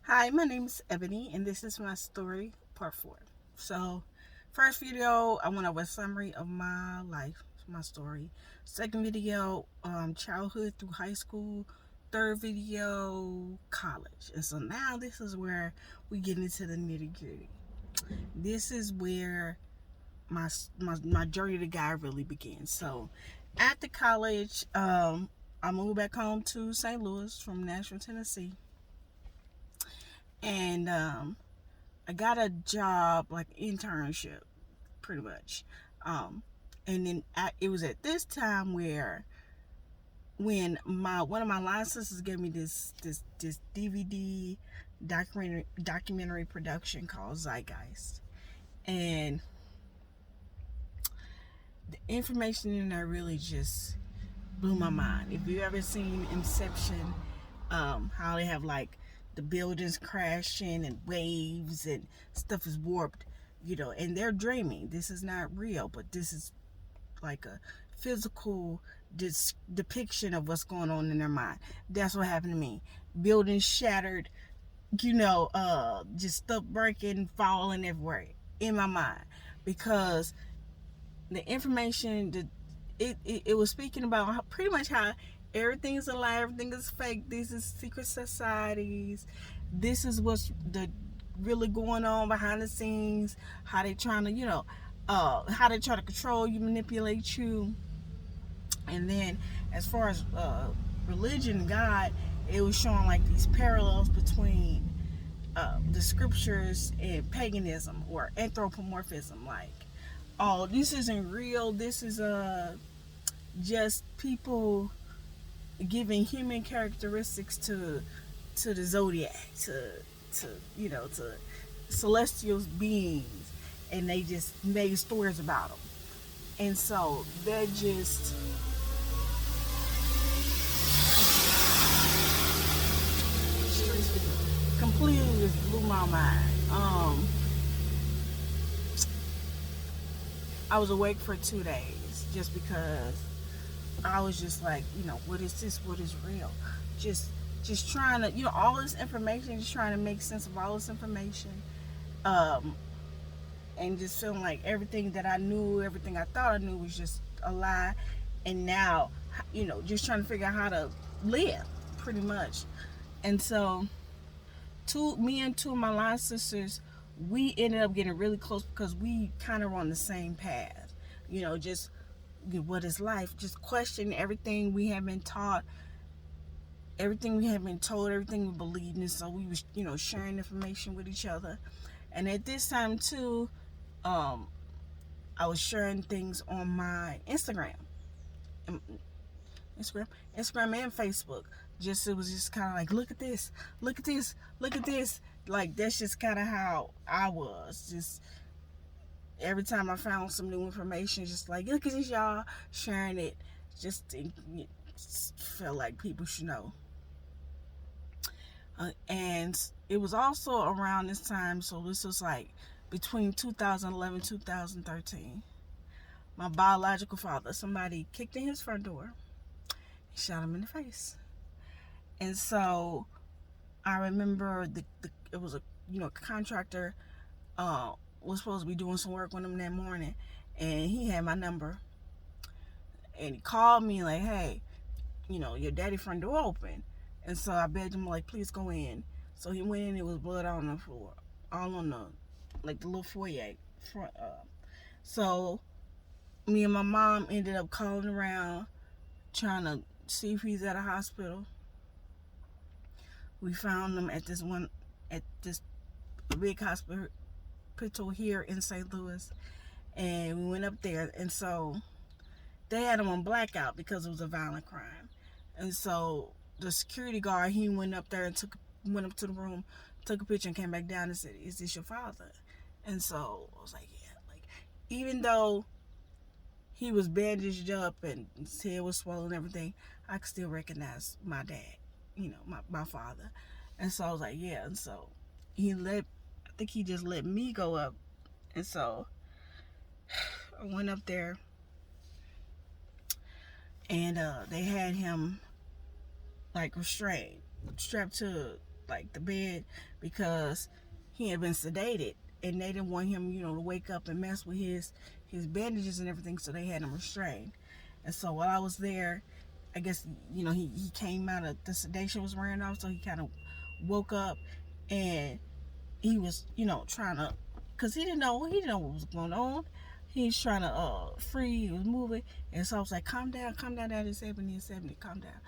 Hi, my name is Ebony, and this is my story, part 4. So, first video, I went over a summary of my life, my story. Second video, childhood through high school. Third video, college. And so now this is where we get into the nitty gritty. This is where my journey to God really begins. So, after college, I moved back home to St. Louis from Nashville, Tennessee, and I got a job, like internship, pretty much. Um, and then it was at this time where when my one of my line sisters gave me this DVD documentary production called Zeitgeist, and the information in there really just blew my mind. If you ever seen Inception, how they have like the buildings crashing and waves and stuff is warped, and they're dreaming. This is not real, but this is like a physical depiction of what's going on in their mind. That's what happened to me. Buildings shattered, just stuff breaking, falling everywhere in my mind because the information that it was speaking about pretty much how everything is a lie, everything is fake. These is secret societies. This is what's the really going on behind the scenes. How they trying to, how they try to control you, manipulate you. And then, as far as religion, God, it was showing like these parallels between the scriptures and paganism or anthropomorphism. Like, oh, this isn't real. This is just people giving human characteristics to the zodiac, to to celestial beings, and they just made stories about them. And so that just completely just blew my mind. I was awake for 2 days just because I was just like, what is this? What is real? Just just trying to, all this information, just trying to make sense of all this information. Um, and just feeling like everything that I knew, everything I thought I knew was just a lie. And now, just trying to figure out how to live, pretty much. And so, me and two of my line sisters, we ended up getting really close because we kind of were on the same path. Just what is life? Just question everything we have been taught, everything we have been told, everything we believed in. So we was, sharing information with each other. And at this time too, um, I was sharing things on my um, Instagram, Instagram and Facebook. Just it was just kind of like, look at this, look at this, look at this. Like that's just kind of how I was. Just every time I found some new information, just like look at this, y'all, sharing it. It felt like people should know. And it was also around this time, so this was like between 2011 2013. My biological father, somebody kicked in his front door and shot him in the face. And so I remember it was a contractor was supposed to be doing some work with him that morning, and he had my number, and he called me like, hey, your daddy front door open. And so I begged him like, please go in. So he went in. It was blood on the floor, all on the like the little foyer front. So me and my mom ended up calling around trying to see if he's at a hospital. We found him at this big hospital here in St. Louis, and we went up there. And so they had him on blackout because it was a violent crime. And so the security guard, he went up there and went up to the room, took a picture, and came back down and said, "Is this your father?" And so I was like, "Yeah." Like, even though he was bandaged up and his head was swollen and everything, I could still recognize my dad, my father. And so I was like, "Yeah." And so I think he just let me go up. And so I went up there, and they had him like restrained, strapped to like the bed because he had been sedated, and they didn't want him, to wake up and mess with his bandages and everything, so they had him restrained. And so while I was there, I guess he came out of the sedation was wearing off, so he kind of woke up, and he was trying to, cause he didn't know what was going on. He's trying to free. He was moving, and so I was like, "Calm down, That is 70, 70, calm down."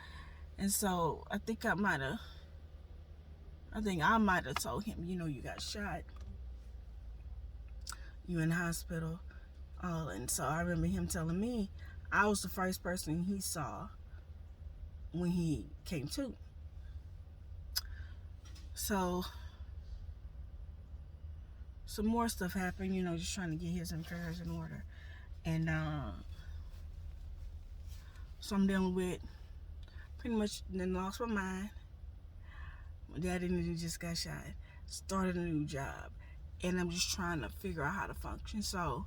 And so I think I might have told him, you got shot, you in the hospital. And so I remember him telling me I was the first person he saw when he came to. So some more stuff happened, just trying to get his affairs in order. And so I'm dealing with pretty much then lost my mind. My daddy just got shot. Started a new job. And I'm just trying to figure out how to function. So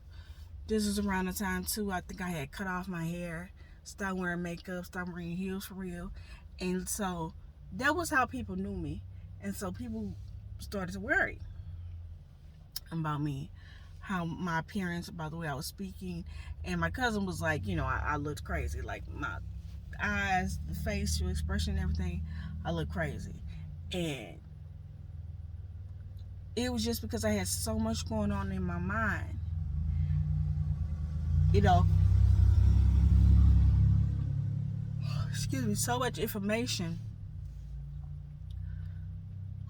this was around the time too, I think I had cut off my hair, stopped wearing makeup, stopped wearing heels for real. And so that was how people knew me. And so people started to worry about me, how my appearance, about the way I was speaking. And my cousin was like, I looked crazy. Like my eyes, the facial expression, everything, I looked crazy. And it was just because I had so much going on in my mind. So much information,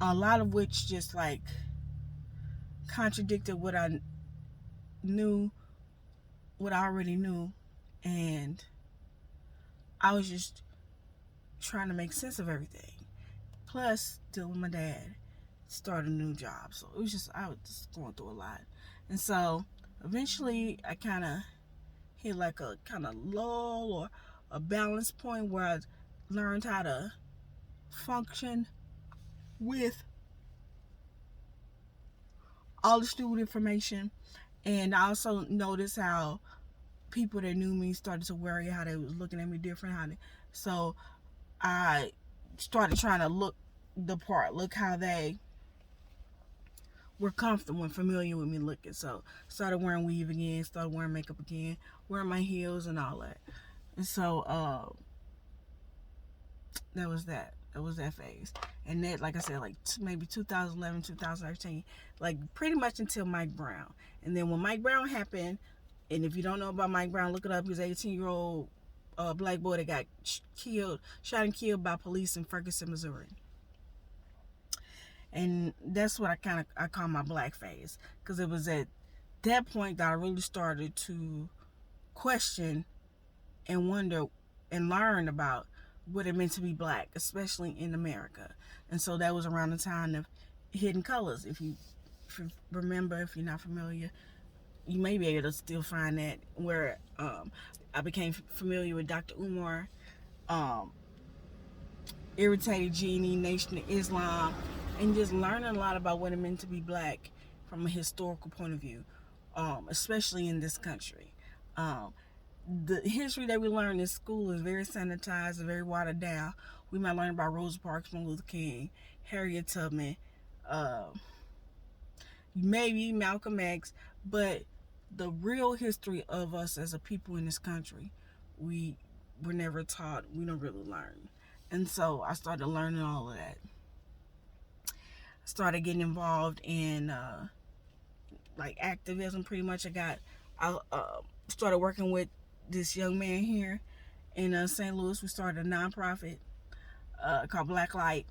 a lot of which just like contradicted what I knew, what I already knew, and I was just trying to make sense of everything. Plus, dealing with my dad, start a new job, so I was just going through a lot. And so eventually I kind of hit like a kind of lull or a balance point where I learned how to function with all the stupid information. And I also noticed how people that knew me started to worry, how they was looking at me different. So I started trying to look the part, look how they were comfortable and familiar with me looking. So started wearing weave again, started wearing makeup again, wearing my heels and all that. And so that was that phase. And that, like I said, like maybe 2011, 2013, like pretty much until Mike Brown. And then when Mike Brown happened, and if you don't know about Mike Brown, look it up. He was an 18-year-old black boy that got shot and killed by police in Ferguson, Missouri. And that's what I call my black phase, because it was at that point that I really started to question and wonder and learn about what it meant to be black, especially in America. And so that was around the time of Hidden Colors. If you remember, if you're not familiar, you may be able to still find that, where I became familiar with Dr. Umar, Irritated Genie, Nation of Islam, and just learning a lot about what it meant to be black from a historical point of view, especially in this country. The history that we learn in school is very sanitized and very watered down. We might learn about Rosa Parks, Martin Luther King, Harriet Tubman, maybe Malcolm X, but the real history of us as a people in this country, we were never taught. We don't really learn. And so I started learning all of that. I started getting involved in like activism. Pretty much, I started working with this young man here in St. Louis. We started a nonprofit called Black Light,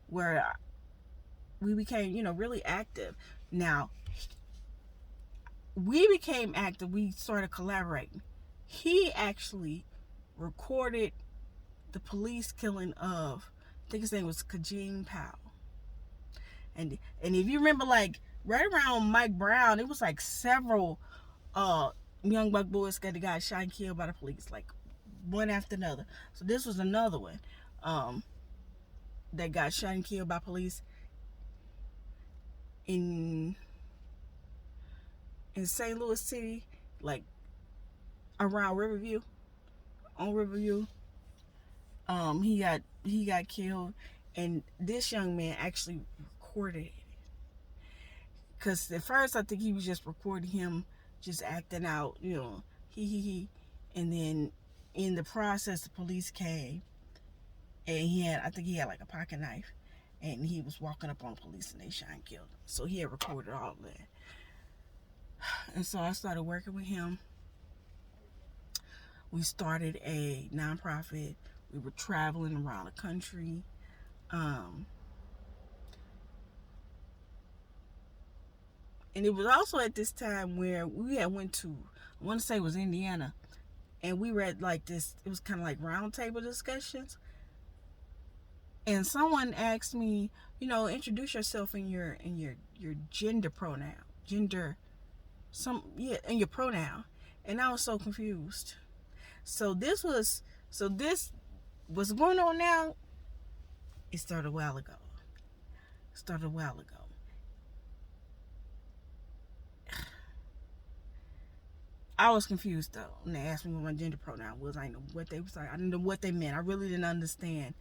where we became, really active. Now, we became active. We started collaborating. He actually recorded the police killing of, I think his name was Kajim Powell. And if you remember, like right around Mike Brown, it was like several young black boys that got shot and killed by the police, like one after another. So this was another one that got shot and killed by police in St. Louis City, like around on Riverview. He got killed, And this young man actually recorded it. Because at first I think he was just recording him just acting out, he. And then in the process, the police came, and I think he had like a pocket knife, and he was walking up on police, and they shot and killed him. So he had recorded all of that. And so I started working with him. We started a nonprofit. We were traveling around the country. And it was also at this time where we had went to, I want to say it was Indiana, and we were at like this, it was kind of like round table discussions. And someone asked me, introduce yourself in your gender pronoun, in your pronoun. And I was so confused. So this was going on now. It started a while ago. I was confused though when they asked me what my gender pronoun was. I didn't know what they was like. I didn't know what they meant. I really didn't understand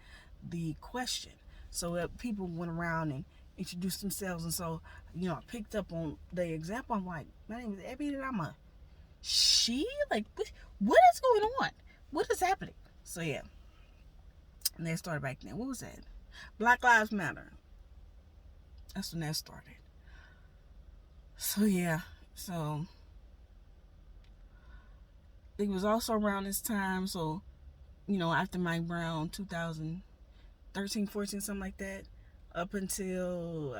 the question. So people went around and introduced themselves, and so I picked up on the example. I'm like, my name is Abby, and I'm a she. Like, what is going on? What is happening? So yeah, and that started back then. What was that? Black Lives Matter. That's when that started. So yeah, so it was also around this time. So after Mike Brown, 2013, 14, something like that, up until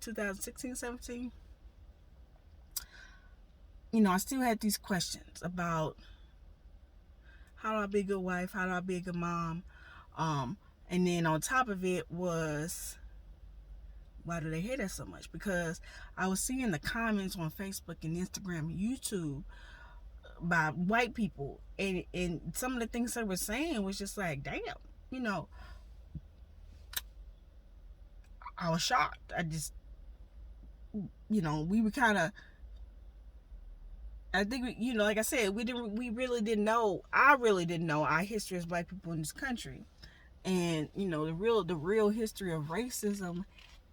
2016, 17. I still had these questions about how do I be a good wife, how do I be a good mom, and then on top of it was, why do they hate us so much? Because I was seeing the comments on Facebook and Instagram and YouTube by white people, and some of the things they were saying was just like, damn, I was shocked. I just, we were kind of, I think, like I said, we really didn't know, I really didn't know our history as black people in this country. And, the real history of racism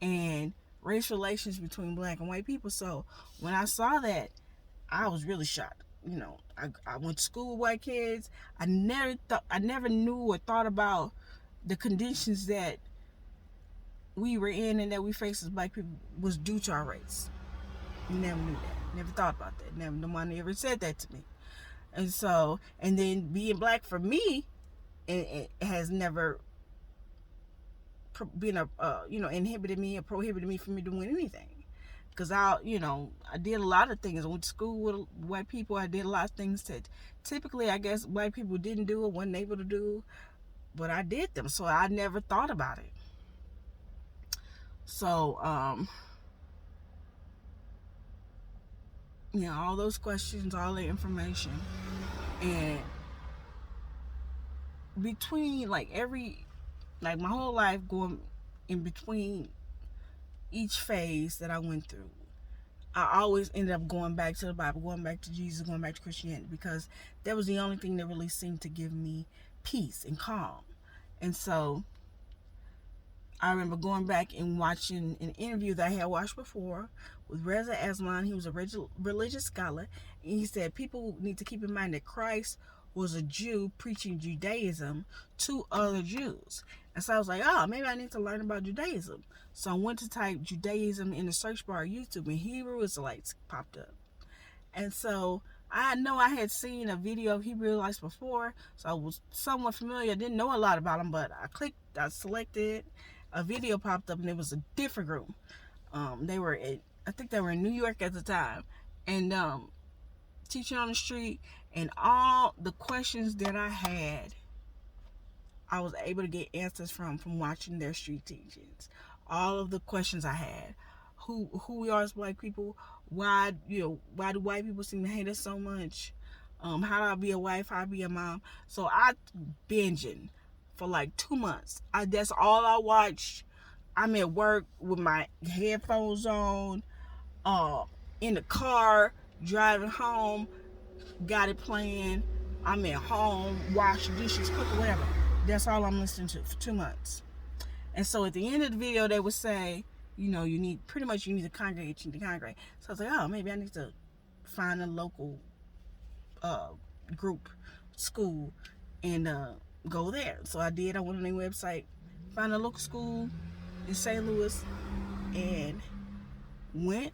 and race relations between black and white people. So when I saw that, I was really shocked. I went to school with white kids. I never knew or thought about the conditions that we were in and that we faced as black people was due to our race. Never knew that. Never thought about that. No one ever said that to me. And so, and then being black for me, it has never been inhibited me or prohibited me from doing anything. Because I did a lot of things. I went to school with white people. I did a lot of things that typically, I guess, white people didn't do or weren't able to do. But I did them. So I never thought about it. So, all those questions, all the information. And between, my whole life going in between each phase that I went through, I always ended up going back to the Bible, going back to Jesus, going back to Christianity, because that was the only thing that really seemed to give me peace and calm. And so I remember going back and watching an interview that I had watched before with Reza Aslan. He was a religious scholar, and he said people need to keep in mind that Christ was a Jew preaching Judaism to other Jews. And so I was like, maybe I need to learn about Judaism. So I went to type Judaism in the search bar of YouTube, and Hebrew Israelites popped up. And so I know I had seen a video of Hebrew Israelites before, so I was somewhat familiar. I didn't know a lot about them, but I selected, a video popped up, and it was a different group. I think they were in New York at the time, and teaching on the street, and all the questions that I had, I was able to get answers from watching their street teachings. All of the questions I had, who we are as black people, why do white people seem to hate us so much, how do I be a wife, how do I be a mom. So I binging for like 2 months. That's all I watched. I'm at work with my headphones on, in the car, driving home, got it playing. I'm at home, wash dishes, cook, whatever. That's all I'm listening to for 2 months. And so at the end of the video, they would say, you know, you need to congregate, So I was like, oh, maybe I need to find a local group, school, and go there. So I did. I went on their website, found a local school in St. Louis, and went.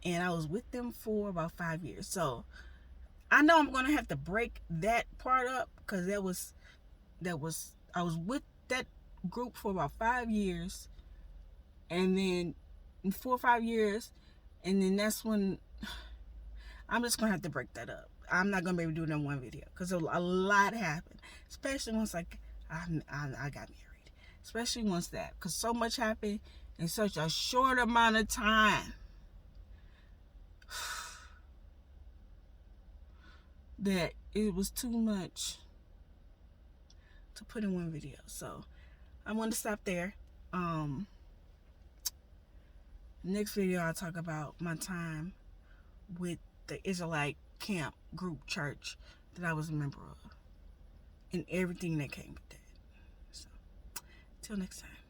And I was with them for about 5 years. So I know I'm gonna have to break that part up, because I was with that group for about 5 years, and then in 4 or 5 years, and then that's when I'm just gonna have to break that up. I'm not gonna be able to do it in one video, because a lot happened, especially once I got married, especially once that, because so much happened in such a short amount of time that it was too much to put in one video. So I'm going to stop there. Next video, I'll talk about my time with the Israelite camp group church that I was a member of, and everything that came with that. So till next time.